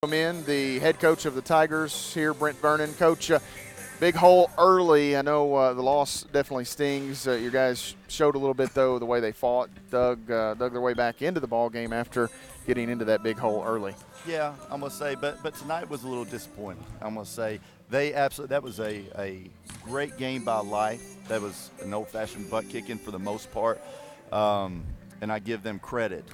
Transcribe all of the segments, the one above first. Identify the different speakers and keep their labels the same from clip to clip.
Speaker 1: In the head coach of the Tigers here, Brent Vernon. Coach, big hole early. I know the loss definitely stings. Your guys showed a little bit, though, the way they fought, dug their way back into the ball game after getting into that big hole early.
Speaker 2: Yeah, I'm gonna say, but tonight was a little disappointing. I'm gonna say they absolutely that was a great game by Life. That was an old-fashioned butt kicking for the most part, and I give them credit.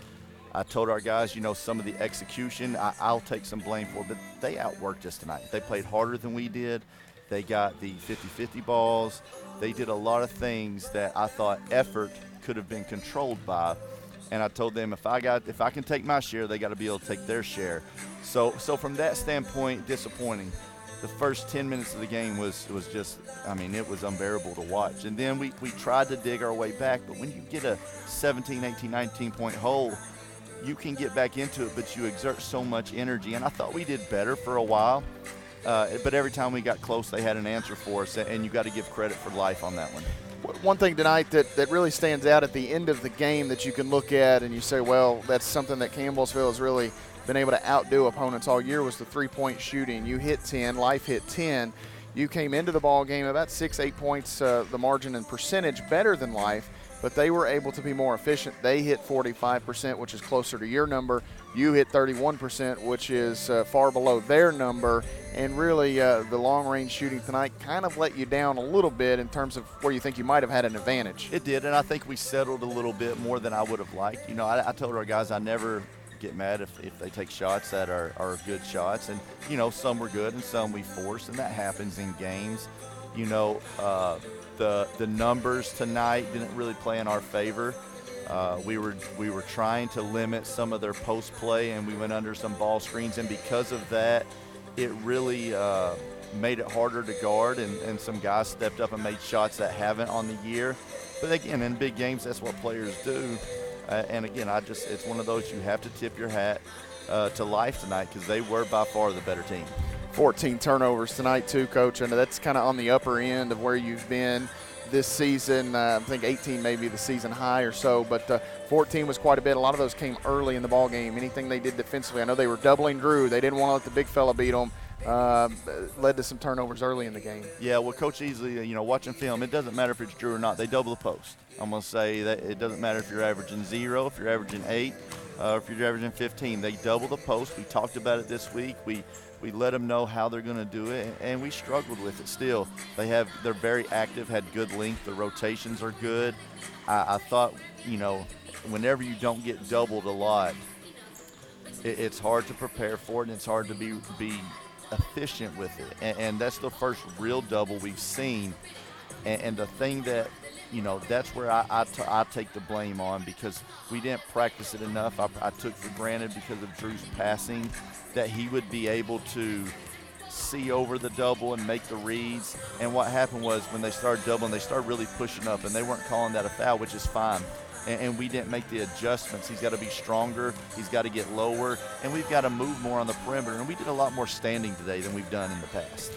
Speaker 2: I told our guys, some of the execution I'll take some blame for, but they outworked us tonight. They played harder than we did. They got the 50-50 balls. They did a lot of things that I thought effort could have been controlled by. And I told them if I can take my share, they got to be able to take their share. So from that standpoint, disappointing. The first 10 minutes of the game was just, it was unbearable to watch. And then we tried to dig our way back, but when you get a 17, 18, 19-point hole, you can get back into it, but you exert so much energy. And I thought we did better for a while, but every time we got close, they had an answer for us, and you got to give credit for Life on that one.
Speaker 1: One thing tonight that really stands out at the end of the game that you can look at and you say, well, that's something that Campbellsville has really been able to outdo opponents all year was the three-point shooting. You hit 10, Life hit 10. You came into the ball game about 6-8 points, the margin and percentage better than Life, but they were able to be more efficient. They hit 45%, which is closer to your number. You hit 31%, which is far below their number. And really, the long-range shooting tonight kind of let you down a little bit in terms of where you think you might have had an advantage.
Speaker 2: It did, and I think we settled a little bit more than I would have liked. I told our guys I never get mad if they take shots that are good shots. And, some were good and some we forced, and that happens in games. The numbers tonight didn't really play in our favor. We were trying to limit some of their post play, and we went under some ball screens, and because of that, it really made it harder to guard, and some guys stepped up and made shots that haven't on the year. But again, in big games, that's what players do. And again, it's one of those you have to tip your hat to Life tonight because they were by far the better team.
Speaker 1: 14 turnovers tonight too, Coach. I know that's kind of on the upper end of where you've been this season. I think 18 may be the season high or so, but 14 was quite a bit. A lot of those came early in the ball game. Anything they did defensively, I know they were doubling Drew. They didn't want to let the big fella beat them. Led to some turnovers early in the game.
Speaker 2: Yeah, well, Coach Easley, watching film, it doesn't matter if it's Drew or not. They double the post. I'm going to say that it doesn't matter if you're averaging 0, if you're averaging 8, if you're averaging 15. They double the post. We talked about it this week. We let them know how they're going to do it, and we struggled with it still. They're very active, had good length. The rotations are good. I thought, whenever you don't get doubled a lot, it's hard to prepare for it, and it's hard to be efficient with it. And that's the first real double we've seen. And the thing that, that's where I take the blame on because we didn't practice it enough. I took for granted because of Drew's passing that he would be able to see over the double and make the reads. And what happened was when they started doubling, they started really pushing up, and they weren't calling that a foul, which is fine. And we didn't make the adjustments. He's got to be stronger. He's got to get lower. And we've got to move more on the perimeter. And we did a lot more standing today than we've done in the past.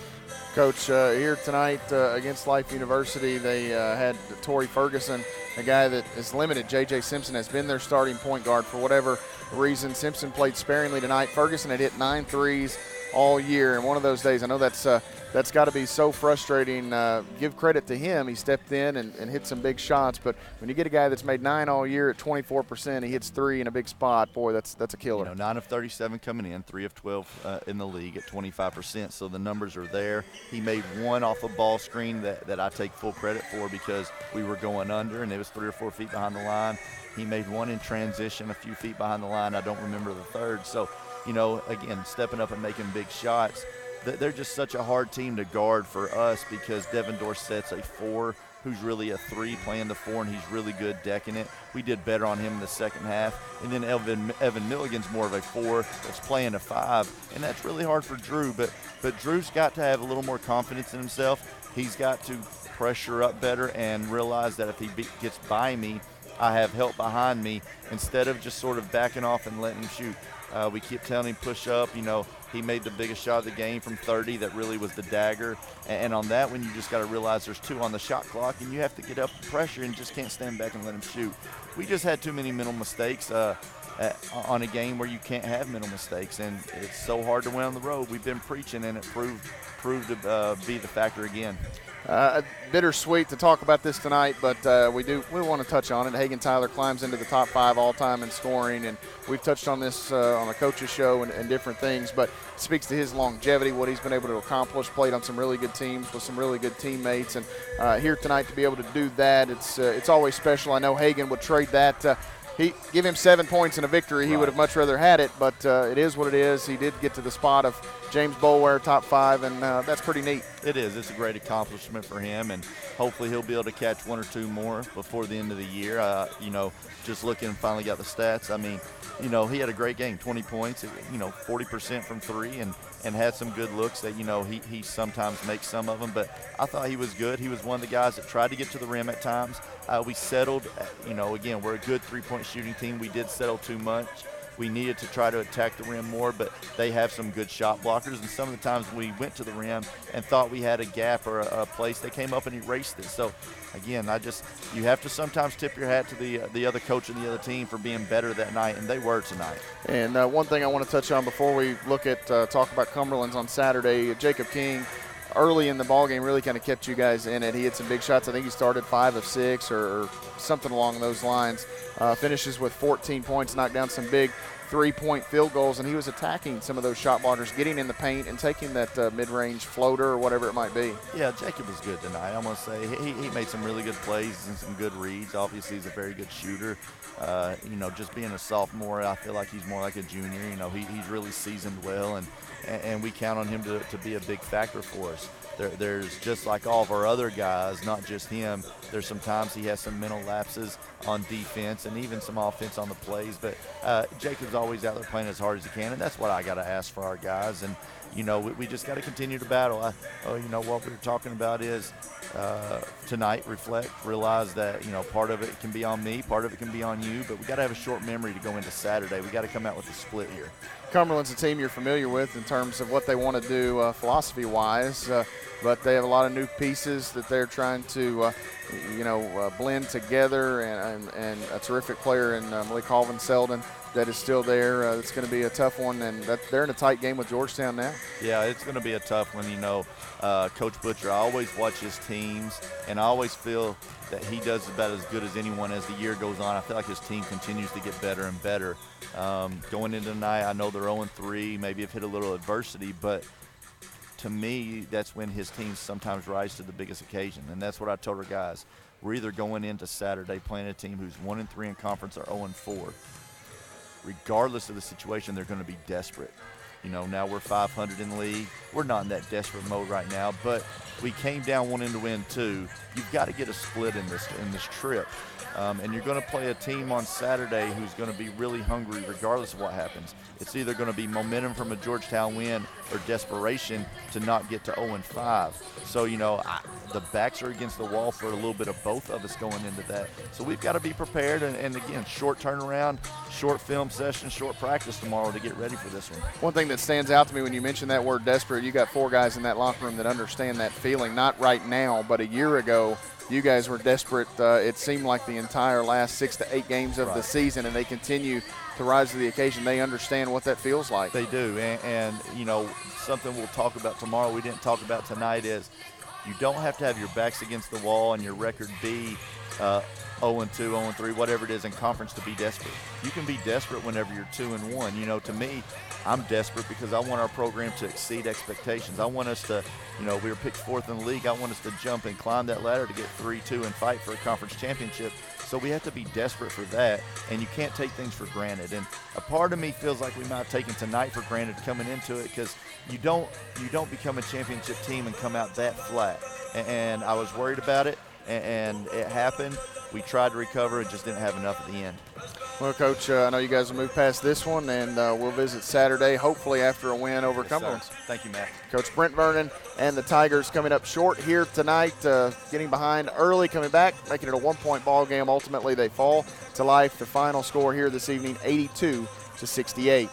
Speaker 1: Coach, here tonight against Life University, they had Torrey Ferguson, a guy that is limited. J.J. Simpson has been their starting point guard for whatever reason. Simpson played sparingly tonight. Ferguson had hit 9 threes all year, and one of those days, I know that's got to be so frustrating. Give credit to him. He stepped in and hit some big shots, but when you get a guy that's made 9 all year at 24%, he hits 3 in a big spot, boy, that's a killer.
Speaker 2: 9 of 37 coming in, 3 of 12 in the league at 25%, so the numbers are there. He made 1 off a ball screen that I take full credit for because we were going under, and it was 3 or 4 feet behind the line. He made 1 in transition, a few feet behind the line. I don't remember the third. So, again, stepping up and making big shots. They're just such a hard team to guard for us because Devin Dorsett's a 4 who's really a 3 playing the 4, and he's really good decking it. We did better on him in the second half. And then Evan Milligan's more of a 4 that's playing a 5, and that's really hard for Drew. But Drew's got to have a little more confidence in himself. He's got to pressure up better and realize that if he gets by me, I have help behind me instead of just sort of backing off and letting him shoot. We keep telling him push up. He made the biggest shot of the game from 30 that really was the dagger. And on that one, you just got to realize there's 2 on the shot clock, and you have to get up pressure and just can't stand back and let him shoot. we just had too many mental mistakes on a game where you can't have mental mistakes, and it's so hard to win on the road. We've been preaching, and it proved to be the factor again.
Speaker 1: Bittersweet to talk about this tonight, but we want to touch on it. Hagen Tyler climbs into the top 5 all-time in scoring, and we've touched on this on the coach's show and different things, but it speaks to his longevity, what he's been able to accomplish, played on some really good teams with some really good teammates, and here tonight to be able to do that, it's always special. I know Hagen would trade that. Give him 7 points and a victory. He would have much rather had it, but it is what it is. He did get to the spot of James Boulware, top 5, and that's pretty neat.
Speaker 2: It is. It's a great accomplishment for him, and hopefully he'll be able to catch 1 or 2 more before the end of the year. Just looking, finally got the stats. I mean, he had a great game, 20 points, 40% from 3, and had some good looks that, he sometimes makes some of them. But I thought he was good. He was one of the guys that tried to get to the rim at times. We settled, again, we're a good 3-point shooting team. We did settle too much. We needed to try to attack the rim more, but they have some good shot blockers. And some of the times we went to the rim and thought we had a gap or a place, they came up and erased it. So, again, you have to sometimes tip your hat to the other coach and the other team for being better that night, and they were tonight.
Speaker 1: And one thing I want to touch on before we look at talk about Cumberland's on Saturday, Jacob King, early in the ballgame really kind of kept you guys in it. He had some big shots. I think he started 5 of 6 or something along those lines. Finishes with 14 points, knocked down some big 3-point field goals, and he was attacking some of those shot blockers, getting in the paint and taking that mid-range floater or whatever it might be.
Speaker 2: Yeah, Jacob was good tonight. I'm going to say he made some really good plays and some good reads. Obviously, he's a very good shooter. Just being a sophomore, I feel like he's more like a junior. He's really seasoned well, and we count on him to be a big factor for us. There's just like all of our other guys, not just him, there's sometimes he has some mental lapses on defense and even some offense on the plays, but Jacob's always out there playing as hard as he can, and that's what I got to ask for our guys. And we just got to continue to battle. What we were talking about is tonight, reflect, realize that part of it can be on me, part of it can be on you, but we got to have a short memory to go into Saturday. We got to come out with a split here.
Speaker 1: Cumberland's a team you're familiar with in terms of what they want to do philosophy-wise, but they have a lot of new pieces that they're trying to, blend together, and a terrific player in Malik Colvin Selden that is still there. It's going to be a tough one, and they're in a tight game with Georgetown now.
Speaker 2: Yeah, it's going to be a tough one. Coach Butcher, I always watch his teams, and I always feel that he does about as good as anyone as the year goes on. I feel like his team continues to get better and better. Going into tonight, I know they're 0-3, maybe have hit a little adversity, but to me, that's when his teams sometimes rise to the biggest occasion, and that's what I told our guys. We're either going into Saturday playing a team who's 1-3 in conference or 0-4. Regardless of the situation, they're going to be desperate. Now we're 500 in the league. We're not in that desperate mode right now, but we came down wanting to win 2. You've got to get a split in this trip. And you're going to play a team on Saturday who's going to be really hungry regardless of what happens. It's either going to be momentum from a Georgetown win or desperation to not get to 0-5. So, the backs are against the wall for a little bit of both of us going into that. So we've got to be prepared, and again, short turnaround, short film session, short practice tomorrow to get ready for this one.
Speaker 1: One thing that stands out to me when you mention that word desperate, you got 4 guys in that locker room that understand that feeling, not right now, but a year ago. You guys were desperate. It seemed like the entire last 6 to 8 games of the season, and they continue to rise to the occasion. They understand what that feels like.
Speaker 2: They do, and something we'll talk about tomorrow we didn't talk about tonight is you don't have to have your backs against the wall and your record be 0-2, 0-3, whatever it is in conference to be desperate. You can be desperate whenever you're 2-1. To me, I'm desperate because I want our program to exceed expectations. I want us to, we were picked 4th in the league. I want us to jump and climb that ladder to get 3-2 and fight for a conference championship. So we have to be desperate for that, and you can't take things for granted. And a part of me feels like we might have taken tonight for granted coming into it, because you don't become a championship team and come out that flat. And I was worried about it, and it happened. We tried to recover and just didn't have enough at the end.
Speaker 1: Well, Coach, I know you guys will move past this one, and we'll visit Saturday, hopefully after a win over Cumberland.
Speaker 2: Thank you, Matt.
Speaker 1: Coach Brent Vernon and the Tigers coming up short here tonight, getting behind early, coming back, making it a 1-point ball game. Ultimately, they fall to life. The final score here this evening, 82-68.